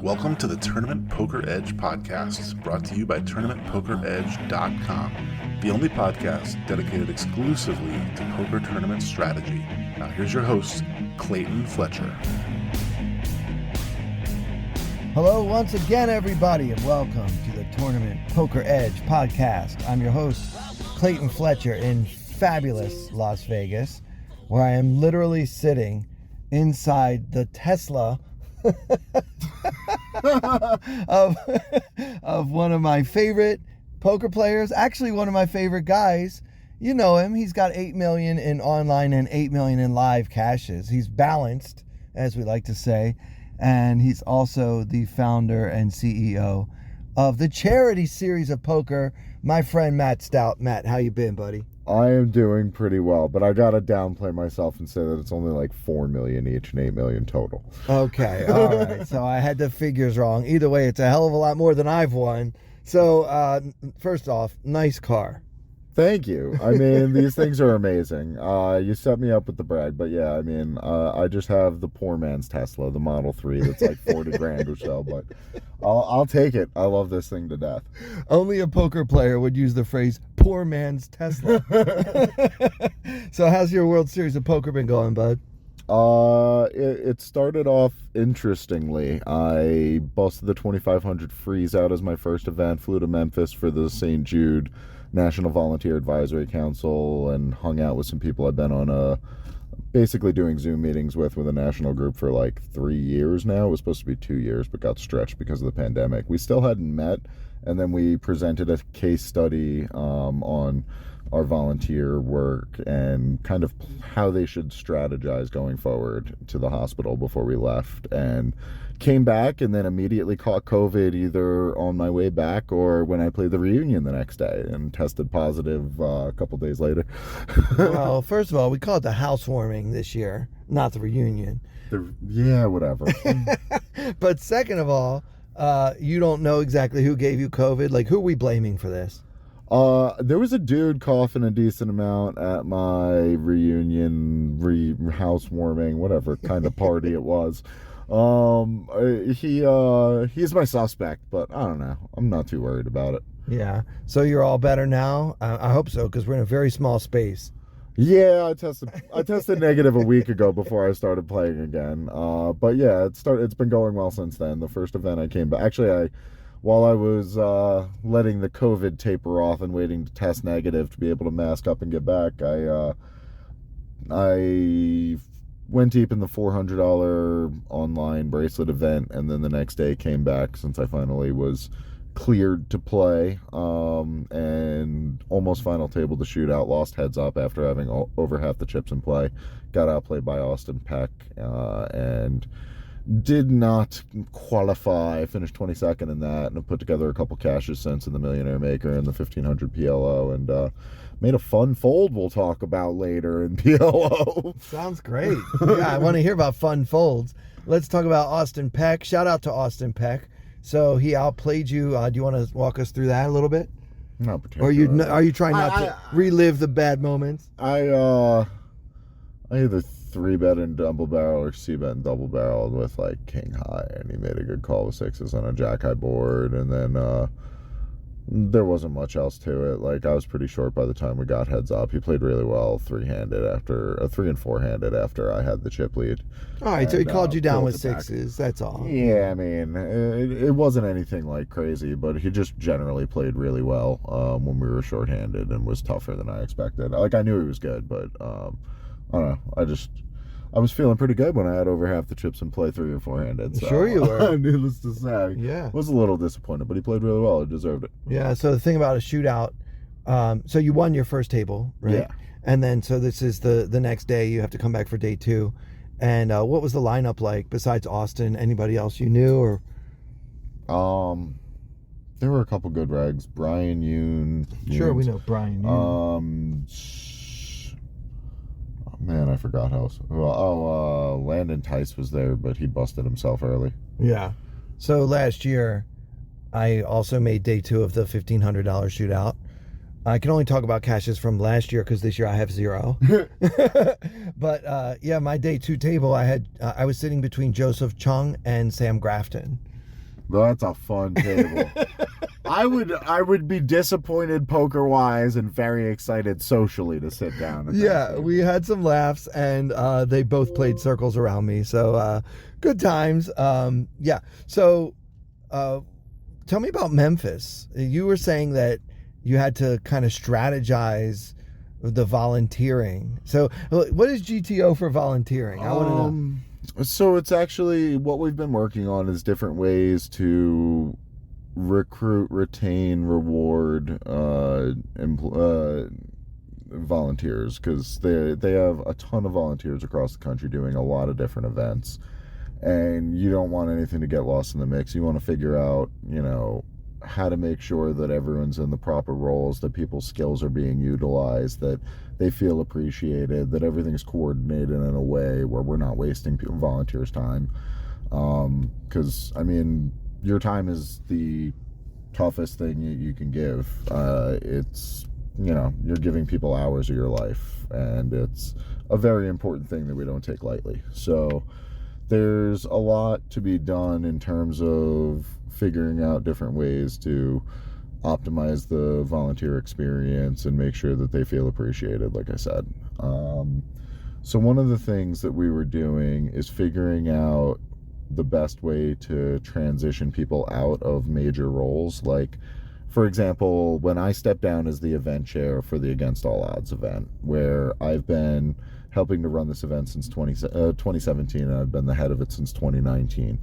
Welcome to the Tournament Poker Edge podcast, brought to you by TournamentPokerEdge.com, the only podcast dedicated exclusively to poker tournament strategy. Now here's your host, Clayton Fletcher. Hello once again, everybody, and welcome to the Tournament Poker Edge podcast. I'm your host, Clayton Fletcher, in fabulous Las Vegas, where I am literally sitting inside the Tesla of one of my favorite poker players, actually one of my favorite guys. You know him. He's got 8 million in online and 8 million in live cashes. He's balanced, as we like to say, and he's also the founder and CEO of the charity series of poker, my friend Matt Stout. Matt, how you been, buddy? I am doing pretty well, but I gotta downplay myself and say that it's only like 4 million each and 8 million total. Okay, all right. So I had the figures wrong. Either way, it's a hell of a lot more than I've won. So first off, nice car. Thank you. I mean, these things are amazing. You set me up with the brag, but yeah, I mean, I just have the poor man's Tesla, the Model 3, that's like 40 grand or so, but I'll take it. I love this thing to death. Only a poker player would use the phrase poor man's Tesla. So how's your World Series of Poker been going, bud? It started off interestingly. I busted the 2500 freeze out as my first event, flew to Memphis for the St. Jude National Volunteer Advisory Council, and hung out with some people I've been on basically doing Zoom meetings with a national group for like 3 years now. It was supposed to be 2 years, but got stretched because of the pandemic. We still hadn't met, and then we presented a case study on our volunteer work and kind of how they should strategize going forward to the hospital before we left, and came back and then immediately caught COVID either on my way back or when I played the reunion the next day, and tested positive a couple days later. Well, first of all, we call it the housewarming this year, not the reunion. Yeah, whatever. But second of all, you don't know exactly who gave you COVID. Like, who are we blaming for this? There was a dude coughing a decent amount at my reunion, housewarming, whatever kind of party it was. He's my suspect, but I don't know. I'm not too worried about it. Yeah. So you're all better now? I hope so, because we're in a very small space. Yeah, I tested negative a week ago before I started playing again. But yeah, it's been going well since then. The first event I came back, actually, while I was letting the COVID taper off and waiting to test negative to be able to mask up and get back, I went deep in the $400 online bracelet event, and then the next day came back since I finally was cleared to play, and almost final table the shootout, lost heads up after having over half the chips in play, got outplayed by Austin Peck, and did not qualify. Finished 22nd in that, and have put together a couple cashes since in the Millionaire Maker and the 1500 PLO, and made a fun fold we'll talk about later in PLO. Sounds great. Yeah, I want to hear about fun folds. Let's talk about Austin Peck. Shout out to Austin Peck. So he outplayed you. Do you want to walk us through that a little bit? Not particularly. Or are you trying not to relive the bad moments? I either 3-bet in double barrel or C-bet in double barrel with like king high, and he made a good call with sixes on a jack high board, and then there wasn't much else to it. Like, I was pretty short by the time we got heads up. He played really well 3 and 4-handed after I had the chip lead. All right, so he called you down with sixes. That's all. Yeah, I mean, it wasn't anything like crazy, but he just generally played really well when we were short-handed, and was tougher than I expected. Like, I knew he was good, but I don't know. I was feeling pretty good when I had over half the chips in play 3 or 4-handed. So, sure you were. Needless to say. Yeah. Was a little disappointed, but he played really well. He deserved it. Yeah, so the thing about a shootout, so you won your first table, right? Yeah. And then, so this is the next day, you have to come back for day 2. And what was the lineup like besides Austin? Anybody else you knew? Or there were a couple good regs. Brian Yoon. Sure, we know Brian Yoon. Man, I forgot how. Landon Tice was there, but he busted himself early. Yeah. So last year, I also made day 2 of the $1,500 shootout. I can only talk about caches from last year because this year I have 0. But yeah, my day 2 table, I was sitting between Joseph Chung and Sam Grafton. That's a fun table. I would be disappointed poker wise and very excited socially to sit down. Yeah, we had some laughs, and they both played circles around me. So good times. Yeah. So tell me about Memphis. You were saying that you had to kind of strategize the volunteering. So what is GTO for volunteering? I want to know. So it's actually what we've been working on is different ways to recruit, retain, reward volunteers, because they have a ton of volunteers across the country doing a lot of different events, and you don't want anything to get lost in the mix. You want to figure out, how to make sure that everyone's in the proper roles, that people's skills are being utilized, that they feel appreciated, that everything's coordinated in a way where we're not wasting volunteers' time. Because, your time is the toughest thing you can give. It's, you're giving people hours of your life, and it's a very important thing that we don't take lightly. So there's a lot to be done in terms of figuring out different ways to optimize the volunteer experience and make sure that they feel appreciated, like I said. So one of the things that we were doing is figuring out the best way to transition people out of major roles. Like, for example, when I stepped down as the event chair for the Against All Odds event, where I've been helping to run this event since 2017, and I've been the head of it since 2019.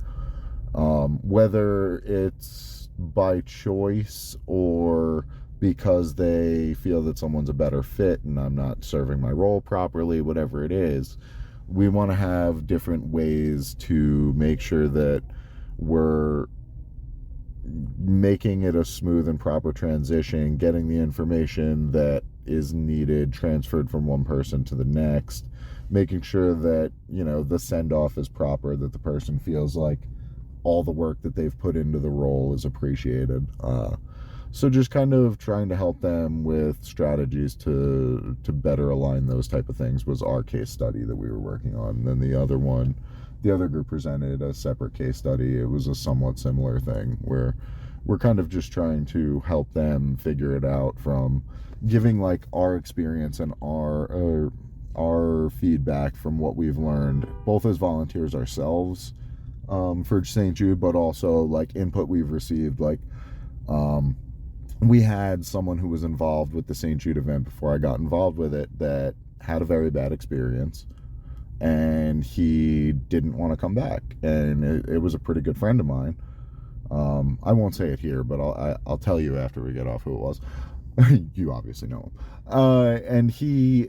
Whether it's by choice or because they feel that someone's a better fit and I'm not serving my role properly, whatever it is, we want to have different ways to make sure that we're making it a smooth and proper transition, getting the information that is needed transferred from one person to the next, making sure that, the send-off is proper, that the person feels like all the work that they've put into the role is appreciated. So just kind of trying to help them with strategies to better align those type of things was our case study that we were working on. And then the other group presented a separate case study. It was a somewhat similar thing where we're kind of just trying to help them figure it out from giving like our experience and our feedback from what we've learned, both as volunteers ourselves, for St. Jude, but also like input we've received. Like, we had someone who was involved with the St. Jude event before I got involved with it that had a very bad experience, and he didn't want to come back. And it was a pretty good friend of mine. I won't say it here, but I'll tell you after we get off who it was. You obviously know him. And he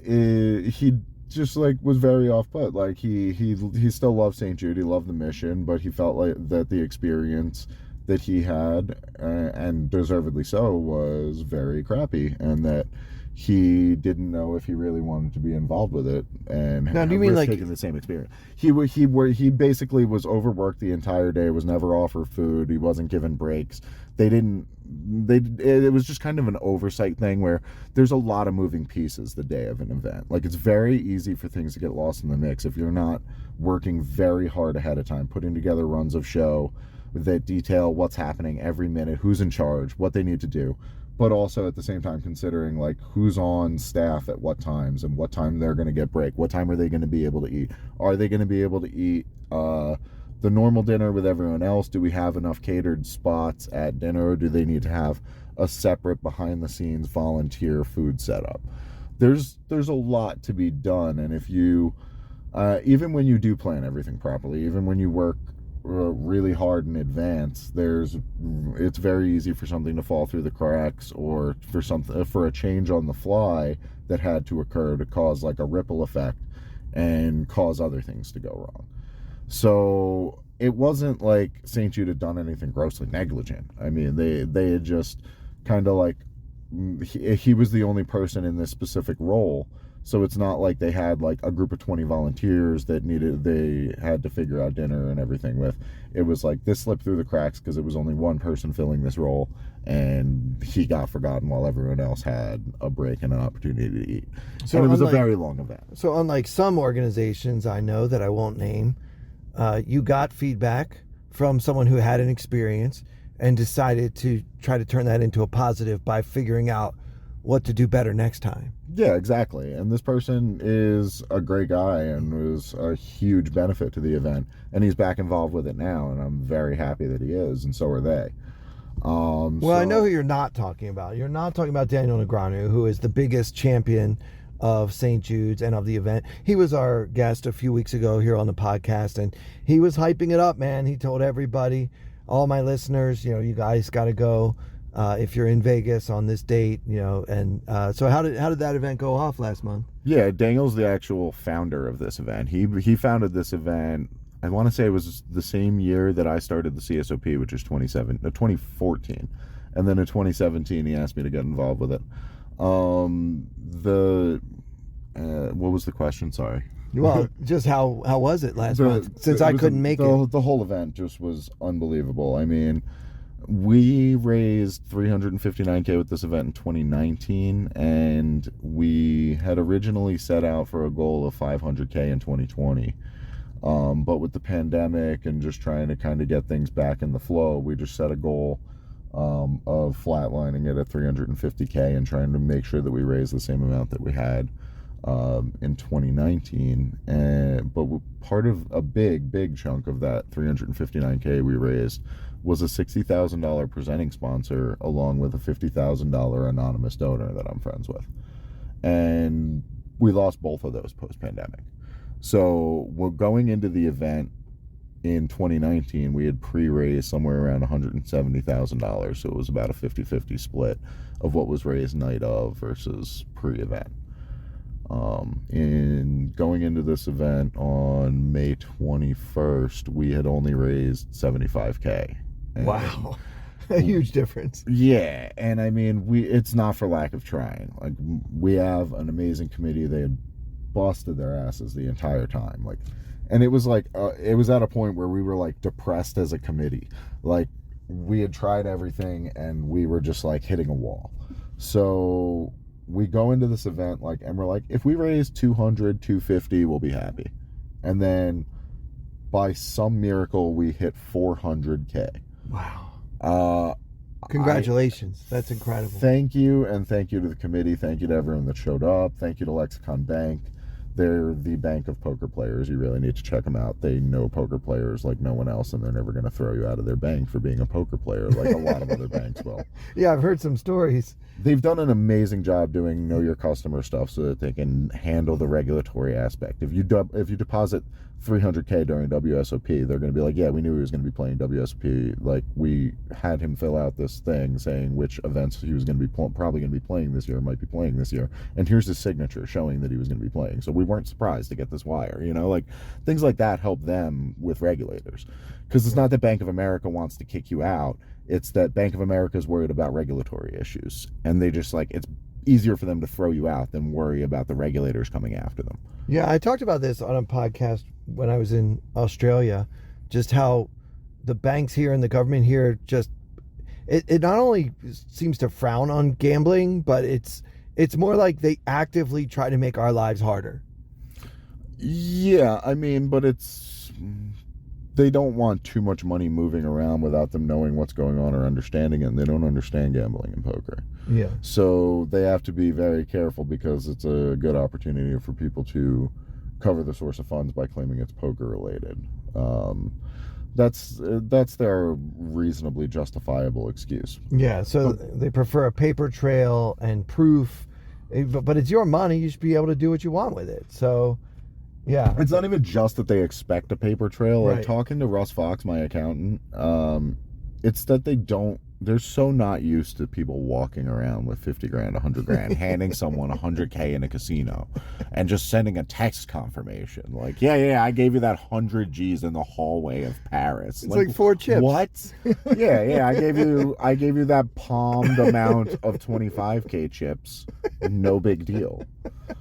just like was very off put. Like he still loved St. Jude, he loved the mission, but he felt like that the experience that he had, and deservedly so, was very crappy, and that he didn't know if he really wanted to be involved with it, and now, do you mean like taking the same experience. He basically was overworked the entire day, was never offered food, he wasn't given breaks. It was just kind of an oversight thing where there's a lot of moving pieces the day of an event. Like, it's very easy for things to get lost in the mix if you're not working very hard ahead of time, putting together runs of show that detail what's happening every minute, who's in charge, what they need to do, but also at the same time considering like who's on staff at what times and what time they're going to get break, what time are they going to be able to eat, are they going to be able to eat the normal dinner with everyone else, do we have enough catered spots at dinner, or do they need to have a separate behind the scenes volunteer food setup? There's a lot to be done, and if you even when you do plan everything properly, even when you work really hard in advance, it's very easy for something to fall through the cracks, or for a change on the fly that had to occur to cause like a ripple effect and cause other things to go wrong. So it wasn't like St. Jude had done anything grossly negligent. I mean, they had just kind of like, he was the only person in this specific role, So it's not like they had like a group of 20 volunteers that they had to figure out dinner and everything with. It was like this slipped through the cracks because it was only one person filling this role, and he got forgotten while everyone else had a break and an opportunity to eat. So and it was a very long event. So unlike some organizations I know that I won't name, you got feedback from someone who had an experience and decided to try to turn that into a positive by figuring out what to do better next time. Yeah, exactly. And this person is a great guy and was a huge benefit to the event. And he's back involved with it now, and I'm very happy that he is, and so are they. I know who you're not talking about. You're not talking about Daniel Negreanu, who is the biggest champion of St. Jude's and of the event. He was our guest a few weeks ago here on the podcast, and he was hyping it up, man. He told everybody, all my listeners, you guys got to go. If you're in Vegas on this date, and so how did that event go off last month? Yeah, Daniel's the actual founder of this event. He founded this event, I want to say it was the same year that I started the CSOP, which is 2014. And then in 2017, he asked me to get involved with it. What was the question? Sorry. Well, just how was it last month? Since I couldn't make it. The whole event just was unbelievable. I mean, we raised $359K with this event in 2019, and we had originally set out for a goal of $500K in 2020. But with the pandemic and just trying to kind of get things back in the flow, we just set a goal of flatlining it at $350K and trying to make sure that we raise the same amount that we had in 2019. But part of a big chunk of that $359K we raised was a $60,000 presenting sponsor along with a $50,000 anonymous donor that I'm friends with. And we lost both of those post-pandemic. So we're going into the event in 2019, we had pre-raised somewhere around $170,000. So it was about a 50-50 split of what was raised night of versus pre-event. In going into this event on May 21st, we had only raised $75K. Wow. A huge difference. Yeah. And I mean, it's not for lack of trying. Like, we have an amazing committee. They had busted their asses the entire time. And it was it was at a point where we were like depressed as a committee. Like, we had tried everything and we were just like hitting a wall. So we go into this event and we're like, if we raise 200, 250, we'll be happy. And then by some miracle, we hit 400K. Wow. Congratulations. That's incredible. Thank you, and thank you to the committee. Thank you to everyone that showed up. Thank you to Lexicon Bank. They're the bank of poker players. You really need to check them out. They know poker players like no one else, and they're never going to throw you out of their bank for being a poker player like a lot of other banks will. Yeah, I've heard some stories. They've done an amazing job doing know your customer stuff so that they can handle the regulatory aspect. If you deposit $300K during WSOP, they're going to be like, yeah, we knew he was going to be playing WSOP. Like, we had him fill out this thing saying which events he was going to be probably going to be playing this year, might be playing this year, and here's his signature showing that he was going to be playing. So we weren't surprised to get this wire. Things like that help them with regulators, because it's not that Bank of America wants to kick you out. It's that Bank of America is worried about regulatory issues, and they just it's easier for them to throw you out than worry about the regulators coming after them. Yeah, I talked about this on a podcast when I was in Australia, just how the banks here and the government here just, it not only seems to frown on gambling, but it's more like they actively try to make our lives harder. Yeah, I mean, but they don't want too much money moving around without them knowing what's going on or understanding it, and they don't understand gambling and poker. Yeah. So they have to be very careful because it's a good opportunity for people to cover the source of funds by claiming it's poker related. That's their reasonably justifiable excuse. Yeah, so they prefer a paper trail and proof, but it's your money. You should be able to do what you want with it. So, yeah. It's not even just that they expect a paper trail. Right. Like, talking to Russ Fox, my accountant, it's that they don't they're so not used to people walking around with 50 grand, 100 grand, handing someone 100K in a casino and just sending a text confirmation. Like, yeah, I gave you that 100 G's in the hallway of Paris. It's like 4 chips. What? yeah, I gave you that palmed amount of 25K chips. No big deal.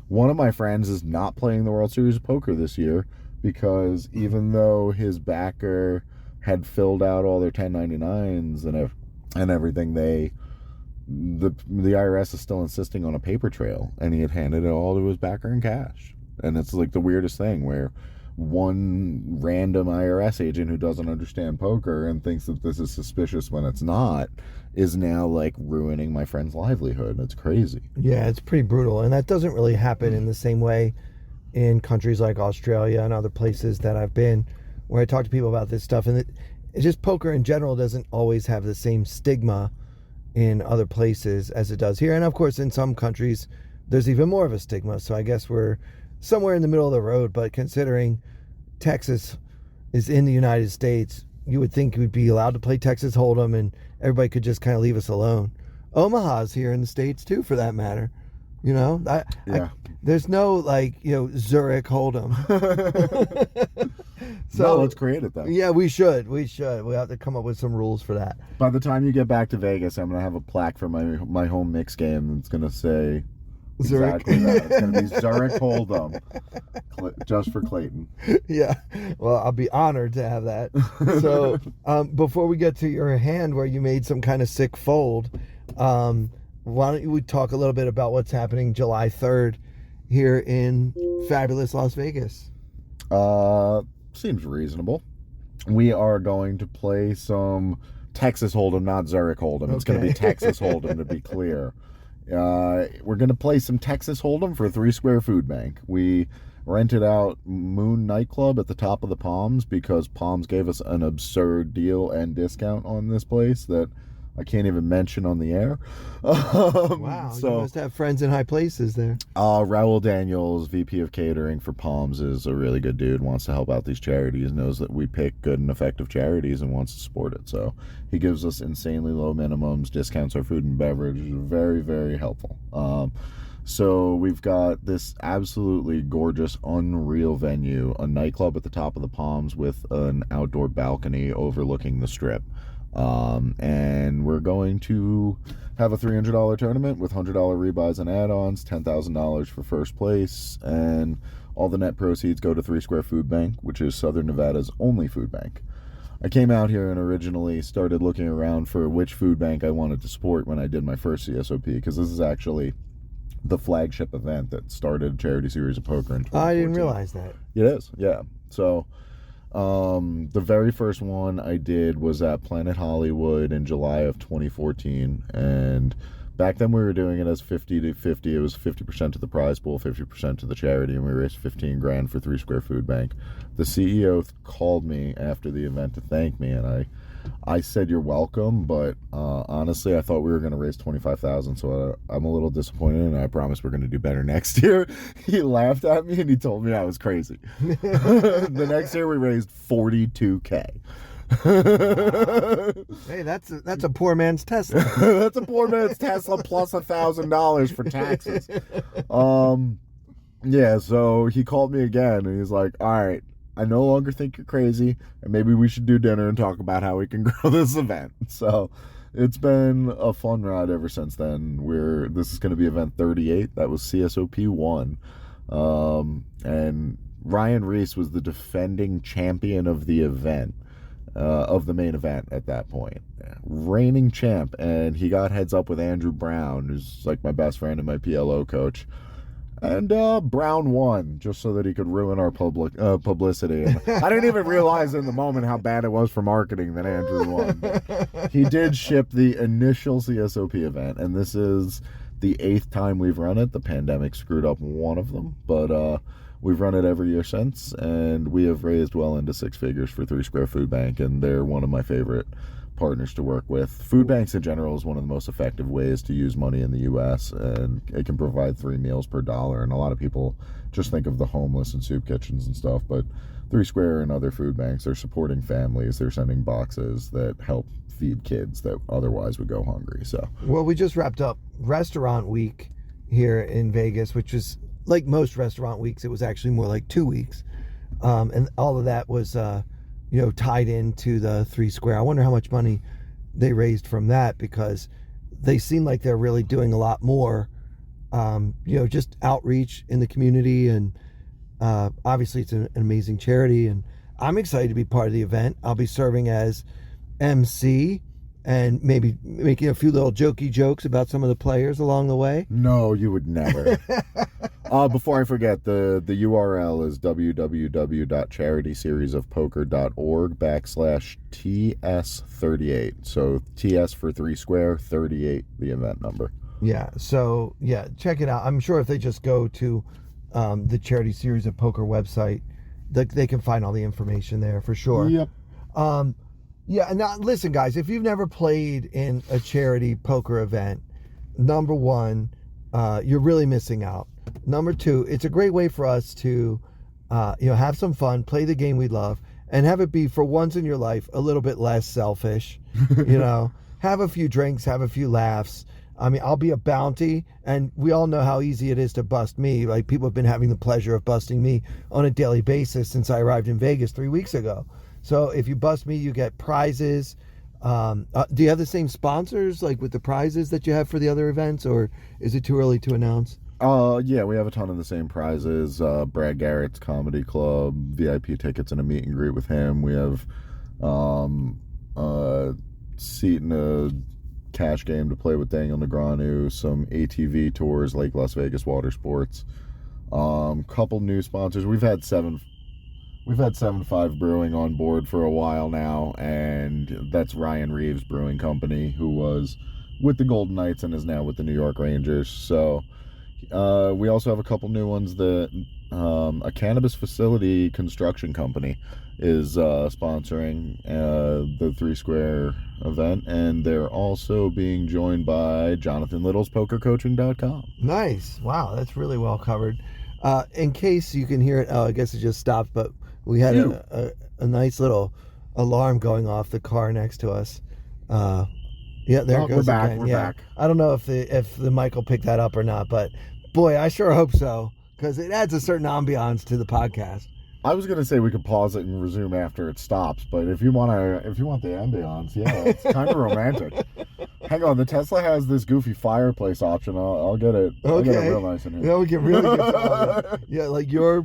One of my friends is not playing the World Series of Poker this year because even though his backer had filled out all their 1099s and everything, the IRS is still insisting on a paper trail, and he had handed it all to his backer in cash. And it's like the weirdest thing where one random IRS agent who doesn't understand poker and thinks that this is suspicious when it's not is now like ruining my friend's livelihood. It's crazy. Yeah, it's pretty brutal, and that doesn't really happen in the same way in countries like Australia and other places that I've been, where I talk to people about this stuff, and it's just poker in general doesn't always have the same stigma in other places as it does here. And of course, in some countries, there's even more of a stigma. So I guess we're somewhere in the middle of the road. But considering Texas is in the United States, you would think we'd be allowed to play Texas Hold'em and everybody could just kind of leave us alone. Omaha's here in the States too, for that matter. You know, there's no Zurich Hold'em. So no, let's create it though. Yeah, we should. We have to come up with some rules for that. By the time you get back to Vegas, I'm gonna have a plaque for my home mix game that's gonna say Zurich. Exactly that. It's gonna be Zurich Hold'em, just for Clayton. Yeah. Well, I'll be honored to have that. So, before we get to your hand where you made some kind of sick fold, why don't we talk a little bit about what's happening July 3rd here in fabulous Las Vegas? Seems reasonable. We are going to play some Texas Hold'em, not Zurich Hold'em. Okay. It's going to be Texas Hold'em, to be clear. We're going to play some Texas Hold'em for 3 Square Food Bank. We rented out Moon Nightclub at the top of the Palms because Palms gave us an absurd deal and discount on this place that I can't even mention on the air. Wow, you must have friends in high places there. Raul Daniels, VP of Catering for Palms, is a really good dude, wants to help out these charities, knows that we pick good and effective charities and wants to support it. So he gives us insanely low minimums, discounts our food and beverage. Very, very helpful. So we've got this absolutely gorgeous, unreal venue, a nightclub at the top of the Palms with an outdoor balcony overlooking the Strip. And we're going to have a $300 tournament with $100 rebuys and add-ons, $10,000 for first place, and all the net proceeds go to 3 Square Food Bank, which is Southern Nevada's only food bank. I came out here and originally started looking around for which food bank I wanted to support when I did my first CSOP, because this is actually the flagship event that started Charity Series of Poker in 2014. I didn't realize that. It is, yeah. So the very first one I did was at Planet Hollywood in July of 2014, and back then we were doing it as 50-50. It was 50% to the prize pool, 50% to the charity, and we raised 15 grand for 3 Square Food Bank. The CEO called me after the event to thank me, and I said you're welcome, but honestly I thought we were going to raise 25,000, so I'm a little disappointed, and I promise we're going to do better next year. He laughed at me and he told me I was crazy. The next year we raised 42K. Hey, that's a poor man's Tesla. That's a poor man's Tesla plus $1,000 for taxes. Yeah, so he called me again and he's like, all right, I no longer think you're crazy, and maybe we should do dinner and talk about how we can grow this event. So it's been a fun ride ever since then. This is going to be event 38. That was CSOP 1. And Ryan Reese was the defending champion of the event, of the main event at that point. Reigning champ, and he got heads up with Andrew Brown, who's like my best friend and my PLO coach. And Brown won, just so that he could ruin our publicity. And I didn't even realize in the moment how bad it was for marketing that Andrew won. But he did ship the initial CSOP event, and this is the 8th time we've run it. The pandemic screwed up one of them, but we've run it every year since, and we have raised well into 6 figures for 3 Square Food Bank, and they're one of my favorite partners to work with. Food banks in general is one of the most effective ways to use money in the U.S., and it can provide 3 meals per dollar. And a lot of people just think of the homeless and soup kitchens and stuff, but 3 Square and other food banks, they're supporting families. They're sending boxes that help feed kids that otherwise would go hungry. So, well, we just wrapped up Restaurant Week here in Vegas, which is like most restaurant weeks. It was actually more like 2 weeks. And all of that was, tied into the 3 Square. I wonder how much money they raised from that, because they seem like they're really doing a lot more, just outreach in the community. And obviously it's an amazing charity, and I'm excited to be part of the event. I'll be serving as MC and maybe making a few little jokey jokes about some of the players along the way. No, you would never. Before I forget, the URL is www.charityseriesofpoker.org/TS38. So TS for 3 Square, 38, the event number. Yeah, so check it out. I'm sure if they just go to the Charity Series of Poker website, they can find all the information there for sure. Yep. And now listen, guys, if you've never played in a charity poker event, number one, you're really missing out. Number two, it's a great way for us to, have some fun, play the game we love, and have it be, for once in your life, a little bit less selfish. Have a few drinks, have a few laughs. I mean, I'll be a bounty, and we all know how easy it is to bust me. Like, people have been having the pleasure of busting me on a daily basis since I arrived in Vegas 3 weeks ago. So if you bust me, you get prizes. Do you have the same sponsors, like with the prizes that you have for the other events, or is it too early to announce? Yeah, we have a ton of the same prizes. Brad Garrett's Comedy Club, VIP tickets and a meet and greet with him. We have a seat in a cash game to play with Daniel Negreanu, some ATV tours, Lake Las Vegas Water Sports. Couple new sponsors. We've had 7-5 Brewing on board for a while now, and that's Ryan Reeves Brewing Company, who was with the Golden Knights and is now with the New York Rangers. So we also have a couple new ones that a cannabis facility construction company is sponsoring the 3 Square event, and they're also being joined by Jonathan Little's PokerCoaching.com. Nice. Wow, that's really well covered. In case you can hear it, I guess it just stopped, but we had a nice little alarm going off the car next to us. There it goes. We're back. Again. We're back. I don't know if the mic will pick that up or not, but boy, I sure hope so, because it adds a certain ambiance to the podcast. I was gonna say we could pause it and resume after it stops, but if you want the ambiance, yeah, it's kind of romantic. Hang on, the Tesla has this goofy fireplace option. I'll get it. Okay. I'll get it real nice in here. We can really get to yeah, like your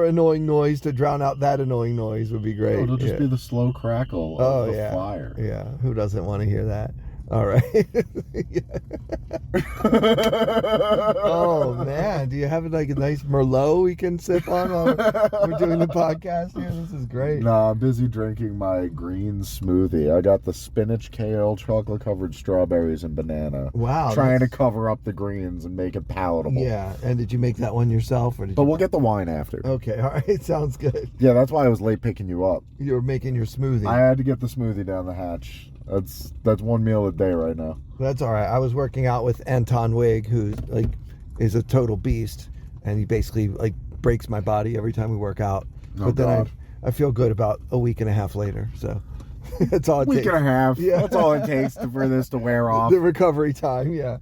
annoying noise to drown out that annoying noise would be great. It'll just be the slow crackle of the fire. Yeah, who doesn't want to hear that? All right. Oh man, do you have like a nice Merlot we can sip on while we're doing the podcast here? This is great. No, I'm busy drinking my green smoothie. I got the spinach, kale, chocolate covered strawberries, and banana. Wow. Trying to cover up the greens and make it palatable. Yeah, and did you make that one yourself, or did But we'll get the wine after. Okay, all right, sounds good. Yeah, that's why I was late picking you up. You were making your smoothie. I had to get the smoothie down the hatch. That's one meal a day right now. That's all right. I was working out with Anton Wig, who is a total beast, and he basically breaks my body every time we work out. Oh, but then God. I feel good about a week and a half later. So that's all it takes. Week and a half. Yeah. That's all it takes for this to wear off. The recovery time. Yeah.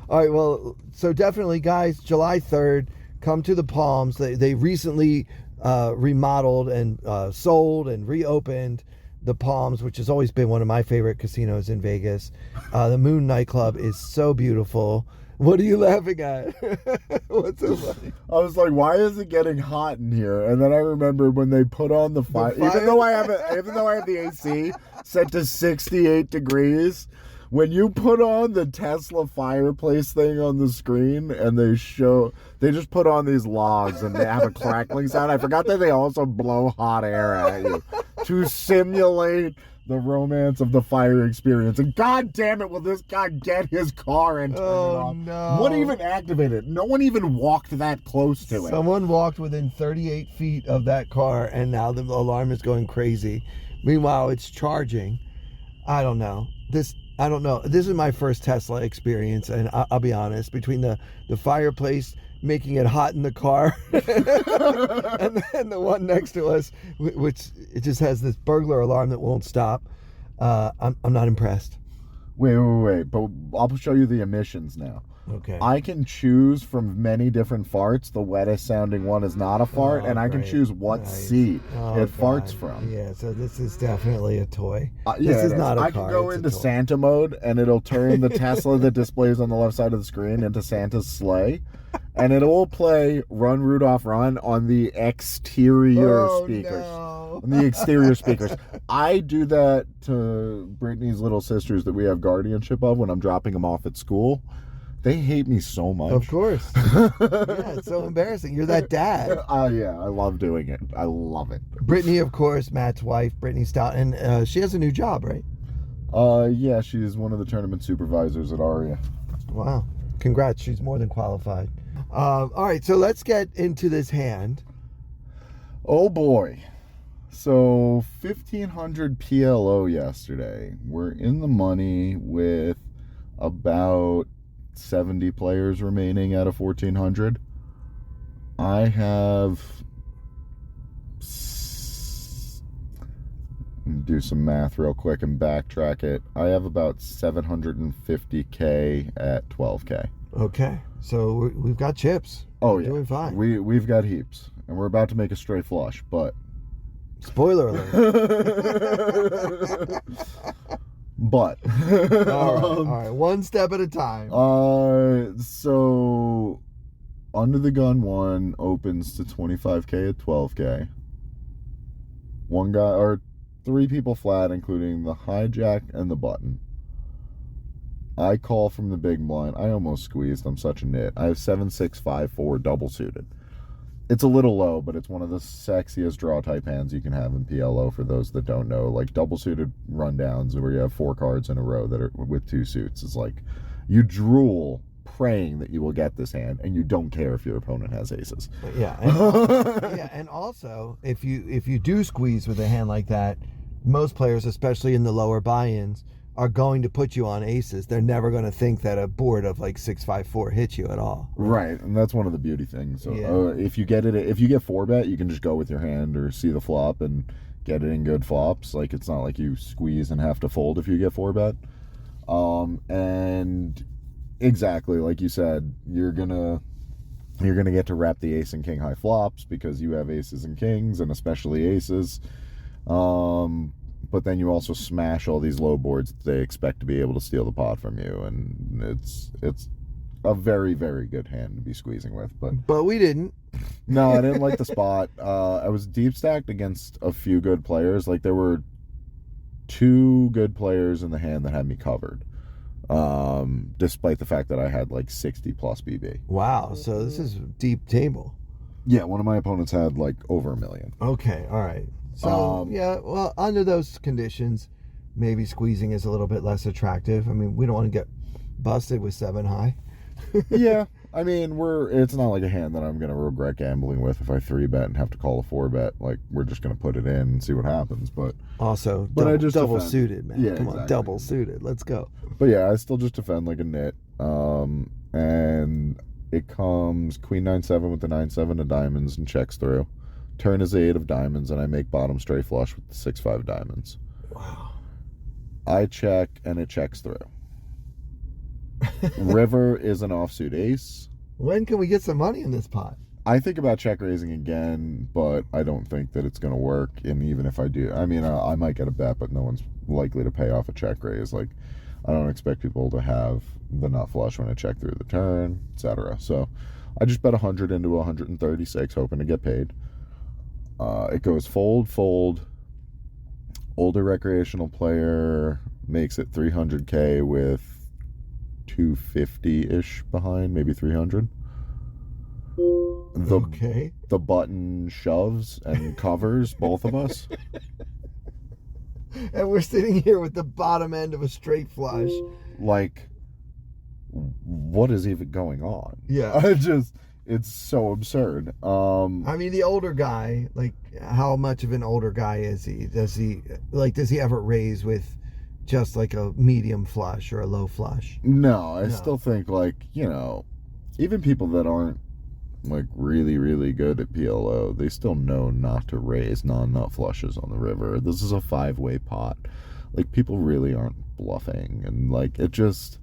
All right. Well, so definitely, guys, July 3rd, come to the Palms. They recently remodeled and sold and reopened the Palms, which has always been one of my favorite casinos in Vegas. The Moon nightclub is so beautiful. What are you laughing at? What's so funny? I was like, why is it getting hot in here? And then I remember when they put on the fire. Even though I have the AC set to 68 degrees, when you put on the Tesla fireplace thing on the screen and they just put on these logs and they have a crackling sound. I forgot that they also blow hot air at you to simulate the romance of the fire experience. And god damn it, will this guy get his car and turn it off? No. What even activated it? No one even walked that close to it. Someone walked within 38 feet of that car, and now the alarm is going crazy. Meanwhile, it's charging. I don't know. I don't know. This is my first Tesla experience, and I'll be honest. Between the fireplace making it hot in the car, and then the one next to us, which it just has this burglar alarm that won't stop. I'm not impressed. Wait. But I'll show you the emissions now. Okay. I can choose from many different farts. The wettest sounding one is not a fart, and I can choose what seat it farts from. Yeah, so this is definitely a toy. This is not a car. I can go into Santa mode, and it'll turn the Tesla that displays on the left side of the screen into Santa's sleigh, and it will play Run Rudolph Run on the exterior speakers. No. On the exterior speakers. I do that to Brittany's little sisters that we have guardianship of when I'm dropping them off at school. They hate me so much. Of course. Yeah, it's so embarrassing. You're that dad. Yeah, I love doing it. I love it. Brittany, of course, Matt's wife, Brittany Stout, and she has a new job, right? Yeah, she's one of the tournament supervisors at ARIA. Wow. Congrats. She's more than qualified. All right, so let's get into this hand. Oh, boy. So, 1,500 PLO yesterday. We're in the money with about 70 players remaining out of 1,400. I have do some math real quick and backtrack it. I have about 750K at 12K. Okay, so we've got chips. Oh yeah, doing fine. We've got heaps, and we're about to make a straight flush, but spoiler alert. But all right, one step at a time. So Under the Gun 1 opens to 25K at 12K. One guy or three people flat, including the hijack and the button. I call from the big blind. I almost squeezed. I'm such a nit. I have 7-6-5-4 double suited. It's a little low, but it's one of the sexiest draw type hands you can have in PLO for those that don't know. Like double suited rundowns where you have 4 cards in a row that are with 2 suits. It's like you drool praying that you will get this hand, and you don't care if your opponent has aces. Yeah, and also if you do squeeze with a hand like that, most players, especially in the lower buy-ins, are going to put you on aces. They're never going to think that a board of like 6-5-4 hits you at all. Right, and that's one of the beauty things. So if you get 4-bet, you can just go with your hand or see the flop and get it in good flops. Like it's not like you squeeze and have to fold if you get 4-bet. And exactly like you said, you're gonna get to wrap the ace and king high flops because you have aces and kings, and especially aces. But then you also smash all these low boards that they expect to be able to steal the pot from you, and it's a very, very good hand to be squeezing with. But we didn't. No, I didn't like the spot. I was deep stacked against a few good players. Like there were 2 good players in the hand that had me covered, despite the fact that I had like 60 plus BB. Wow, so this is a deep table. Yeah, one of my opponents had like over $1 million. Okay, all right. So, yeah, well, under those conditions, maybe squeezing is a little bit less attractive. I mean, we don't want to get busted with 7 high. Yeah, I mean, it's not like a hand that I'm going to regret gambling with if I 3-bet and have to call a 4-bet. Like, we're just going to put it in and see what happens. But also, I just double defend. Suited, man. Yeah, Come on, exactly. double suited. Let's go. But yeah, I still just defend like a nit. And it comes Queen 9-7 with the 9-7 of diamonds and checks through. Turn is 8 of diamonds, and I make bottom straight flush with the 6-5 diamonds. Wow. I check, and it checks through. River is an offsuit ace. When can we get some money in this pot? I think about check raising again, but I don't think that it's going to work. And even if I do, I mean, I might get a bet, but no one's likely to pay off a check raise. Like, I don't expect people to have the nut flush when I check through the turn, etc. So I just bet 100 into 136, hoping to get paid. It goes fold, fold. Older recreational player makes it 300K with 250-ish behind, maybe 300. Okay. The button shoves and covers both of us. And we're sitting here with the bottom end of a straight flush. Like, what is even going on? Yeah. It's so absurd. I mean, the older guy, like, how much of an older guy is he? Does he ever raise with just like a medium flush or a low flush. No, I No. still think, like, even people that aren't, like, really, really good at PLO, they still know not to raise non-nut flushes on the river. This is a 5-way pot. Like, people really aren't bluffing, and, like, it just...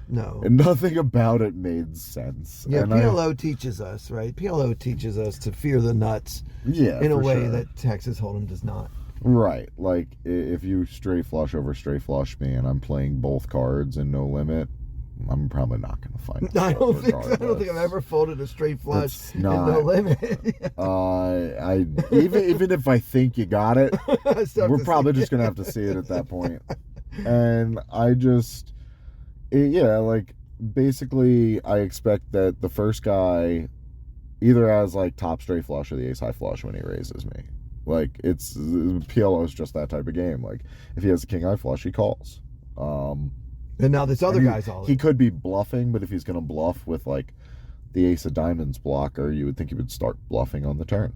No. And nothing about it made sense. Yeah, and PLO teaches us, right? PLO teaches us to fear the nuts in a for way sure. that Texas Hold'em does not. Right. Like, if you straight flush over straight flush me and I'm playing both cards and no limit, I'm probably not going to find I don't think regardless. I've ever folded a straight flush It's and not. no limit. I even if I think you got it, we're probably just gonna have to see it at that point. And I just, like, basically, I expect that the first guy either has, like, top straight flush or the ace high flush when he raises me. Like, it's PLO is just that type of game. Like, if he has a king high flush, he calls. And now this other guy's all he in. could be bluffing, but if he's gonna bluff with, like, the ace of diamonds blocker, you would think he would start bluffing on the turn.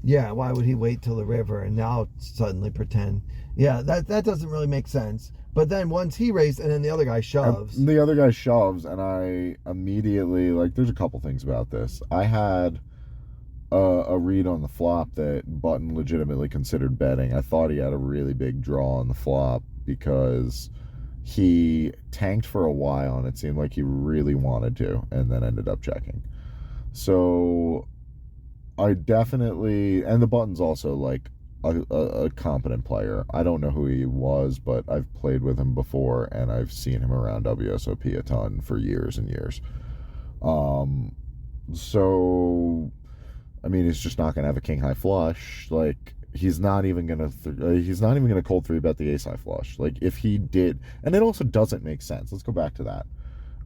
Yeah, why would he wait till the river and now suddenly pretend? Yeah, that doesn't really make sense. But then once he raised and then the other guy shoves. And the other guy shoves, and I immediately, like, there's a couple things about this. I had a read on the flop that Button legitimately considered betting. I thought he had a really big draw on the flop because he tanked for a while, and it seemed like he really wanted to, and then ended up checking. So I definitely, and the Button's also, like, a competent player. I don't know who he was, but I've played with him before, and I've seen him around WSOP a ton for years and years. So, I mean, he's just not going to have a king high flush. Like, he's not even going to cold 3-bet the ace high flush. Like, if he did, and it also doesn't make sense. Let's go back to that.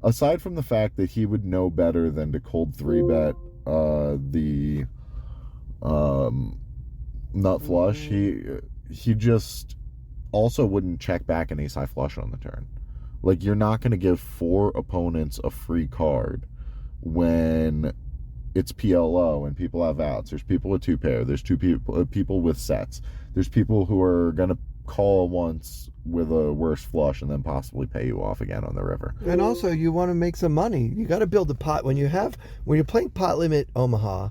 Aside from the fact that he would know better than to cold 3-bet the nut flush, he just also wouldn't check back an ace high flush on the turn. Like, you're not going to give 4 opponents a free card when it's PLO and people have outs. There's people with 2 pair. There's people with sets. There's people who are going to call once with a worse flush and then possibly pay you off again on the river. And also, you want to make some money. You got to build the pot. When you're playing pot limit Omaha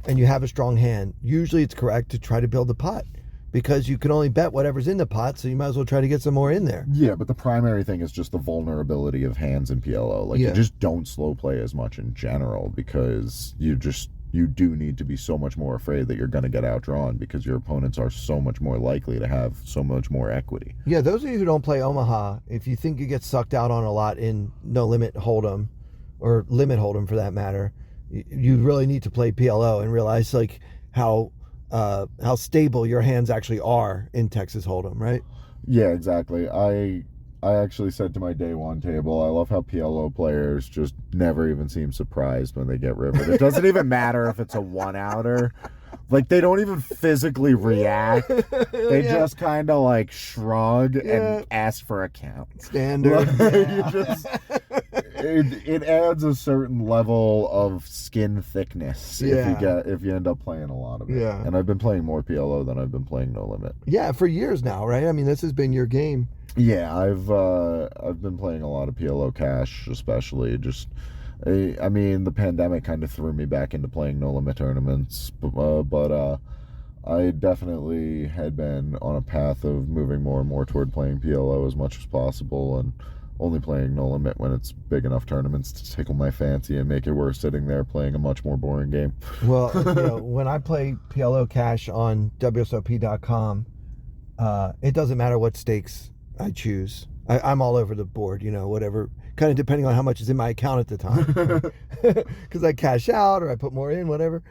and you have a strong hand, usually it's correct to try to build the pot because you can only bet whatever's in the pot, so you might as well try to get some more in there. Yeah, but the primary thing is just the vulnerability of hands in PLO. Like, you just don't slow play as much in general because you do need to be so much more afraid that you're going to get outdrawn because your opponents are so much more likely to have so much more equity. Yeah, those of you who don't play Omaha, if you think you get sucked out on a lot in no limit hold'em or limit hold'em for that matter, you really need to play PLO and realize, like, how stable your hands actually are in Texas Hold'em, right? Yeah, exactly. I actually said to my day one table, I love how PLO players just never even seem surprised when they get rivered. It doesn't even matter if it's a 1-outer. Like, they don't even physically react. They just kind of, like, shrug and ask for a count. Standard. It adds a certain level of skin thickness if you end up playing a lot of it. Yeah. And I've been playing more PLO than I've been playing No Limit. Yeah, for years now, right? I mean, this has been your game. Yeah, I've been playing a lot of PLO cash, especially. Just, I mean, the pandemic kind of threw me back into playing No Limit tournaments, but I definitely had been on a path of moving more and more toward playing PLO as much as possible, and only playing No Limit when it's big enough tournaments to tickle my fancy and make it worth sitting there playing a much more boring game. Well, when I play PLO cash on WSOP.com, it doesn't matter what stakes I choose. I'm all over the board, whatever, kind of depending on how much is in my account at the time. Because I cash out or I put more in, whatever.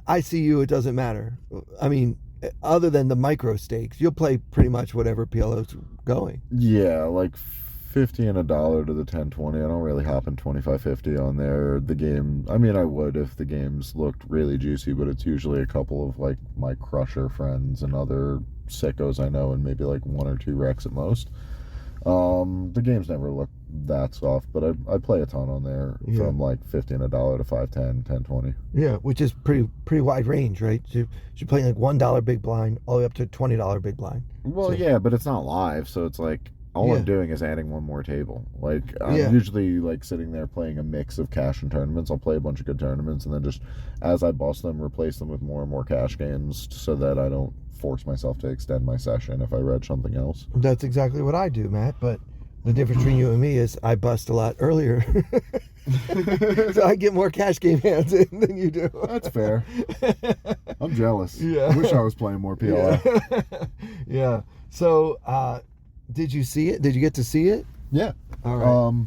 I see you, it doesn't matter. I mean, other than the micro stakes, you'll play pretty much whatever PLO's going. Yeah, like 50 and $1 to the 10-20. I don't really hop in 25-50 on there. The game, I mean, I would if the games looked really juicy, but it's usually a couple of, like, my crusher friends and other sickos I know, and maybe like 1 or 2 wrecks at most. The games never look that soft, but I play a ton on there from like $50 to $5, $10, $10, $20. Yeah, which is pretty wide range, right? So you're playing like $1 big blind all the way up to $20 big blind. Well, yeah, but it's not live, so it's like all I'm doing is adding one more table. Like I'm usually like sitting there playing a mix of cash and tournaments. I'll play a bunch of good tournaments, and then just as I bust them, replace them with more and more cash games, so that I don't force myself to extend my session if I read something else. That's exactly what I do, Matt. But the difference between you and me is I bust a lot earlier. So I get more cash game hands in than you do. That's fair. I'm jealous. Yeah. I wish I was playing more PLA. Yeah. So, did you see it? Did you get to see it? Yeah. All right.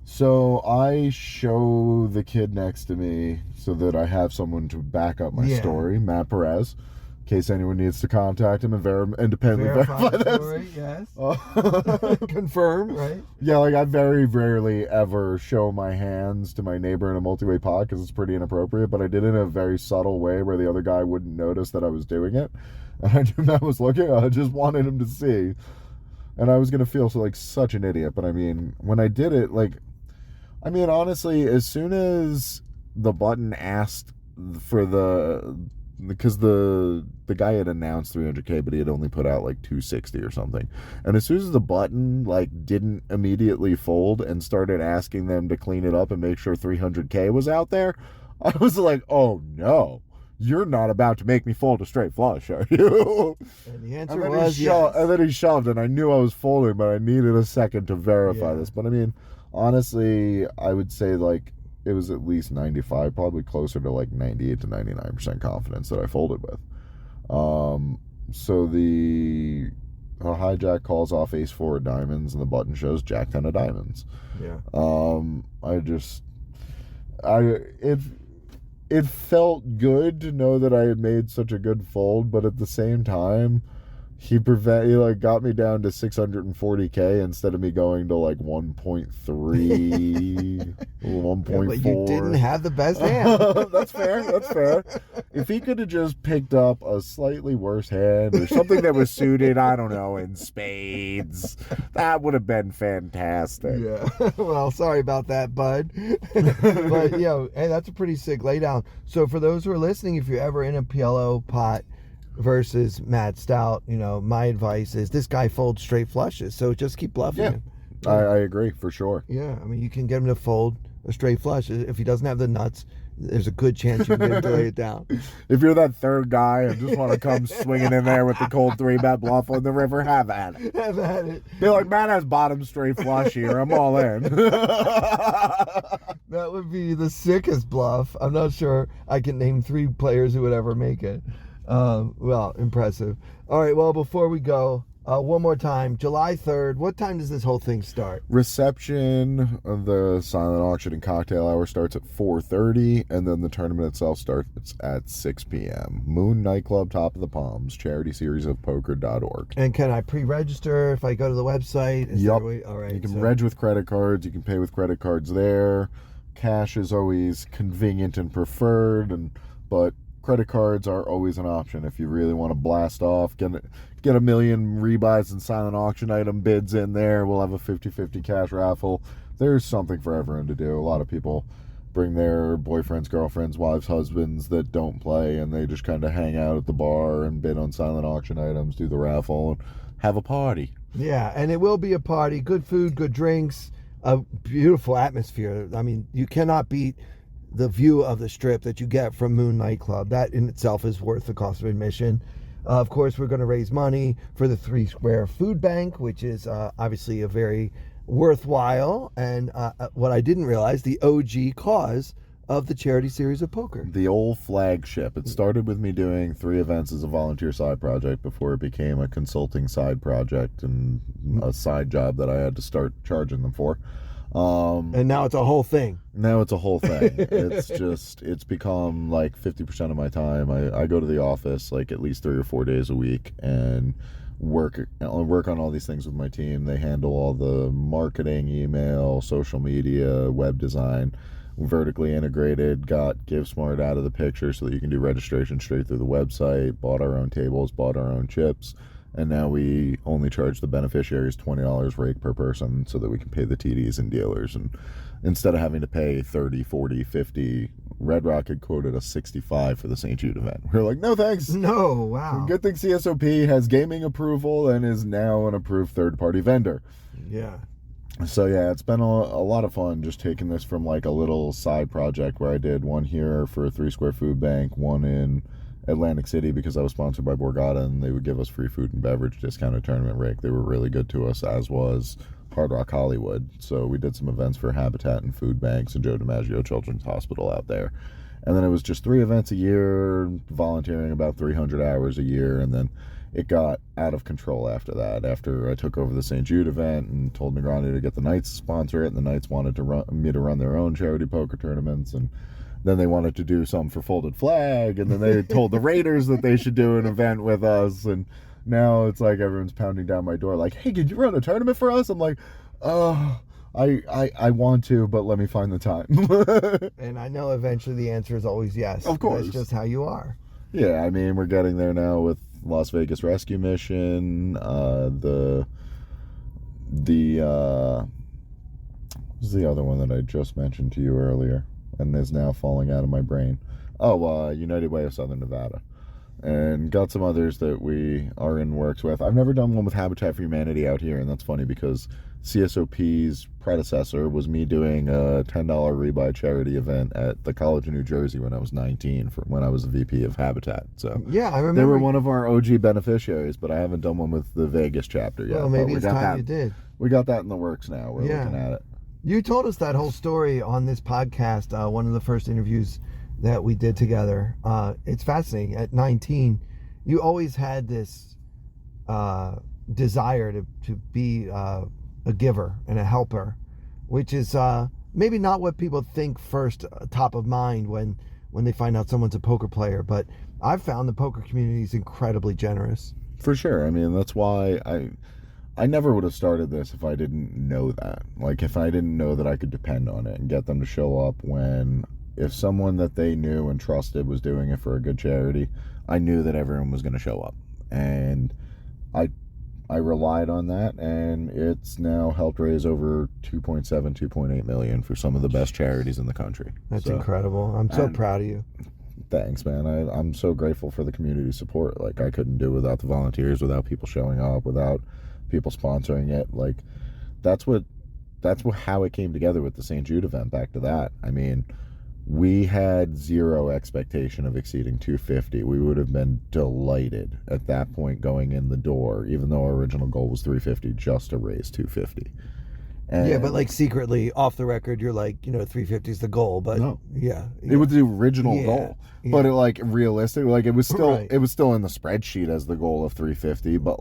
So I show the kid next to me so that I have someone to back up my story, Matt Perez, in case anyone needs to contact him and independently verify this. Story, yes. Confirm, right? Yeah, like I very rarely ever show my hands to my neighbor in a multi-way pot because it's pretty inappropriate, but I did it in a very subtle way where the other guy wouldn't notice that I was doing it. And I knew Matt was looking, I just wanted him to see. And I was going to feel such an idiot, but I mean, when I did it, honestly, as soon as the button asked for because the guy had announced 300K, but he had only put out like 260 or something. And as soon as the button didn't immediately fold and started asking them to clean it up and make sure 300K was out there, I was like, oh no. You're not about to make me fold a straight flush, are you? And the answer was yes. And then he shoved, and I knew I was folding, but I needed a second to verify this. But I mean, honestly, I would say it was at least 95, probably closer to 98 to 99% confidence that I folded with. So the hijack calls off ace-4 of diamonds, and the button shows jack-10 of diamonds. Yeah. It felt good to know that I had made such a good fold, but at the same time, he got me down to 640K instead of me going to 1.3, 1.4. But you didn't have the best hand. That's fair. If he could have just picked up a slightly worse hand or something that was suited, I don't know, in spades, that would have been fantastic. Yeah. Well, sorry about that, bud. But hey, that's a pretty sick laydown. So for those who are listening, if you're ever in a PLO pot versus Matt Stout, my advice is this guy folds straight flushes, so just keep bluffing him. I agree for sure. Yeah, I mean, you can get him to fold a straight flush. If he doesn't have the nuts, there's a good chance you can get him to lay it down. If you're that third guy and just want to come swinging in there with the cold 3-bet bluff on the river, have at it. Have at it. Be like, Matt has bottom straight flush here. I'm all in. That would be the sickest bluff. I'm not sure I can name 3 players who would ever make it. Well, impressive. All right, well, before we go, one more time, July 3rd, what time does this whole thing start? Reception of the silent auction and cocktail hour starts at 4:30, and then the tournament itself starts at 6 p.m. Moon Nightclub, Top of the Palms, CharitySeriesOfPoker.org. And can I pre-register if I go to the website? Yep. All right. You can reg with credit cards. You can pay with credit cards there. Cash is always convenient and preferred, but credit cards are always an option if you really want to blast off. Get a million rebuys and silent auction item bids in there. We'll have a 50-50 cash raffle. There's something for everyone to do. A lot of people bring their boyfriends, girlfriends, wives, husbands that don't play, and they just kind of hang out at the bar and bid on silent auction items, do the raffle, and have a party. Yeah, and it will be a party. Good food, good drinks, a beautiful atmosphere. I mean, you cannot beat the view of the strip that you get from Moon Nightclub. That in itself is worth the cost of admission. Of course, we're going to raise money for the 3 Square Food Bank, which is obviously a very worthwhile and what I didn't realize, the OG cause of the Charity Series of Poker. The old flagship. It started with me doing 3 events as a volunteer side project before it became a consulting side project and a side job that I had to start charging them for. And now it's a whole thing. Now it's a whole thing. It's become 50% of my time. I go to the office at least 3 or 4 days a week and work on all these things with my team. They handle all the marketing, email, social media, web design. We're vertically integrated, got GiveSmart out of the picture so that you can do registration straight through the website, bought our own tables, bought our own chips, And now we only charge the beneficiaries $20 rake per person so that we can pay the TDs and dealers. And instead of having to pay 30, 40, 50, Red Rock had quoted us 65 for the St. Jude event. We were like, no thanks. No, wow. Good thing CSOP has gaming approval and is now an approved third-party vendor. Yeah. So yeah, it's been a lot of fun just taking this from like a little side project where I did one here for a 3 Square Food Bank, one in Atlantic City because I was sponsored by Borgata and they would give us free food and beverage discounted tournament rake. They were really good to us, as was Hard Rock Hollywood. So we did some events for Habitat and food banks and Joe DiMaggio Children's Hospital out there. And then it was just 3 events a year, volunteering about 300 hours a year, and then it got out of control after that. After I took over the St. Jude event and told Negroni to get the Knights to sponsor it, and the Knights wanted me to run their own charity poker tournaments, and then they wanted to do something for Folded Flag, and then they told the Raiders that they should do an event with us, and now it's like everyone's pounding down my door like, hey, could you run a tournament for us? I'm like, oh, I want to, but let me find the time. And I know eventually the answer is always yes. Of course. That's just how you are. Yeah, I mean, we're getting there now with Las Vegas Rescue Mission, what was the other one that I just mentioned to you earlier and is now falling out of my brain? United Way of Southern Nevada. And got some others that we are in works with. I've never done one with Habitat for Humanity out here, and that's funny because CSOP's predecessor was me doing a $10 rebuy charity event at the College of New Jersey when I was 19, when I was the VP of Habitat. So yeah, I remember. They were one of our OG beneficiaries, but I haven't done one with the Vegas chapter yet. Well, maybe it's time you did. We got that in the works now. We're looking at it. You told us that whole story on this podcast, one of the first interviews that we did together. It's fascinating. At 19, you always had this desire to be a giver and a helper, which is maybe not what people think first top of mind when they find out someone's a poker player. But I've found the poker community is incredibly generous. For sure. I mean, that's why I never would have started this if I didn't know that. Like, if I didn't know that I could depend on it and get them to show up if someone that they knew and trusted was doing it for a good charity, I knew that everyone was going to show up. And I relied on that, and it's now helped raise over 2.8 million for some of the best charities in the country. That's incredible. I'm so proud of you. Thanks, man. I'm so grateful for the community support. Like, I couldn't do it without the volunteers, without people showing up, without people sponsoring it. Like, that's how it came together with the St. Jude event. Back to that. I mean, we had zero expectation of exceeding 250. We would have been delighted at that point going in the door, even though our original goal was 350, just to raise 250. And yeah, but like secretly off the record, you're like, 350 is the goal, but no. Yeah. It was the original goal. Yeah. But it realistic, it was still Right. It was still in the spreadsheet as the goal of 350, but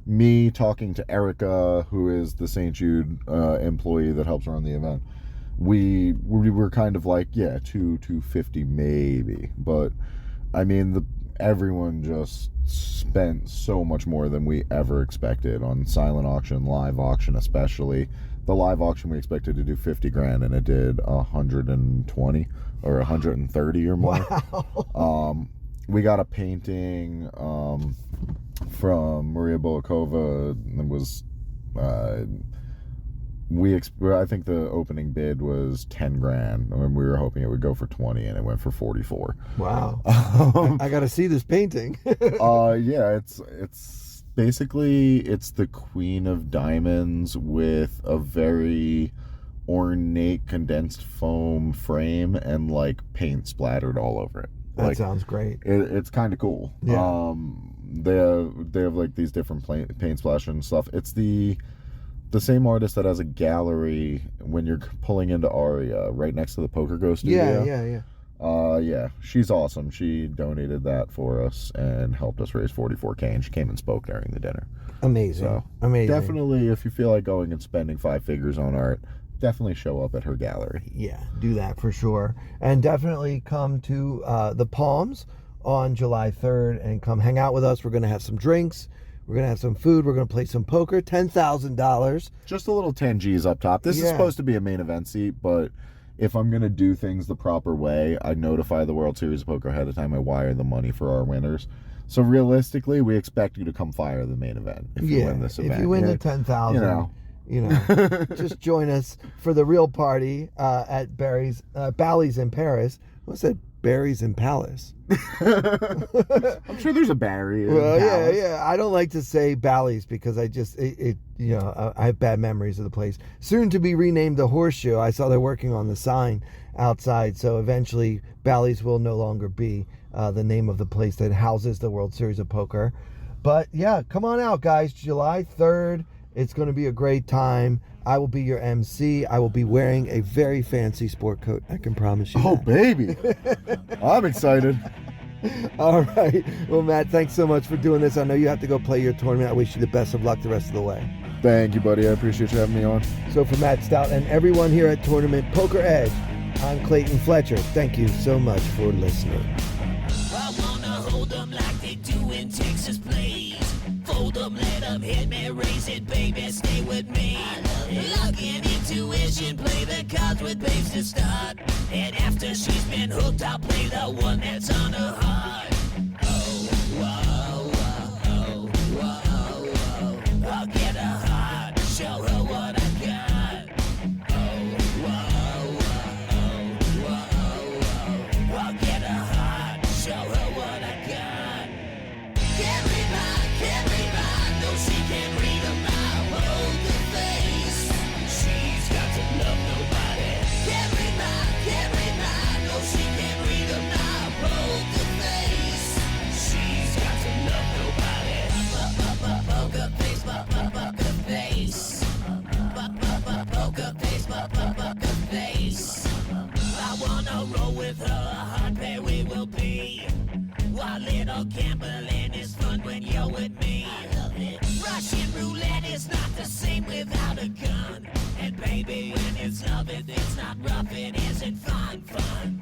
me talking to Erica, who is the St. Jude employee that helps run the event, we were kind of 250 maybe, but I mean everyone just spent so much more than we ever expected on silent auction, live auction especially. The live auction we expected to do 50 grand and it did 120 or 130 or more. Wow. We got a painting from Maria Boakova. It was I think the opening bid was 10 grand and we were hoping it would go for 20 and it went for 44. Wow. I got to see this painting. Yeah, it's basically the Queen of Diamonds with a very ornate condensed foam frame and paint splattered all over it. That sounds great. It's kind of cool. Yeah. They have these different paint splashes and stuff. It's the same artist that has a gallery when you're pulling into Aria right next to the Poker Go studio. Yeah. Yeah, she's awesome. She donated that for us and helped us raise $44K, and she came and spoke during the dinner. Amazing. So, amazing. Definitely, if you feel like going and spending 5 figures on art, definitely show up at her gallery. Yeah, do that for sure. And definitely come to the Palms on July 3rd and come hang out with us. We're going to have some drinks. We're going to have some food. We're going to play some poker. $10,000. Just a little 10 G's up top. This is supposed to be a main event seat, but if I'm going to do things the proper way, I notify the World Series of Poker ahead of time. I wire the money for our winners. So realistically, we expect you to come fire the main event if you win this event. If you win the 10,000, just join us for the real party at Bally's in Paris. What said Barry's in Palace? I'm sure there's a Barry. Well, yeah. I don't like to say Bally's because I just I have bad memories of the place. Soon to be renamed the Horseshoe. I saw they're working on the sign outside, so eventually Bally's will no longer be the name of the place that houses the World Series of Poker. But yeah, come on out, guys. July 3rd. It's going to be a great time. I will be your MC. I will be wearing a very fancy sport coat. I can promise you. Oh, baby. I'm excited. All right. Well, Matt, thanks so much for doing this. I know you have to go play your tournament. I wish you the best of luck the rest of the way. Thank you, buddy. I appreciate you having me on. So for Matt Stout and everyone here at Tournament Poker Edge, I'm Clayton Fletcher. Thank you so much for listening. I wanna hold them like they do in Texas, please. Fold them, let them hit me, raise it, baby, stay with me. Lock in intuition, play the cards with babes to start. And after she's been hooked, I'll play the one that's on her heart. Oh, whoa, whoa, whoa, whoa. I'll get her heart, show her what I got. Oh, whoa, whoa, whoa, whoa. I'll get her heart, show her what I got. Can't read mine, no she can't read a mile. Poker face, she's got to love nobody. Can't read mine, no she can't read a mile. Poker face, she's got to love nobody. Poker face, poker face. Poker face, poker face. I wanna roll with her, a hard pair we will be. While little gambling is fun when you're with me. Russian roulette is not the same without a gun. And baby, when it's love, it's not rough, it isn't fun.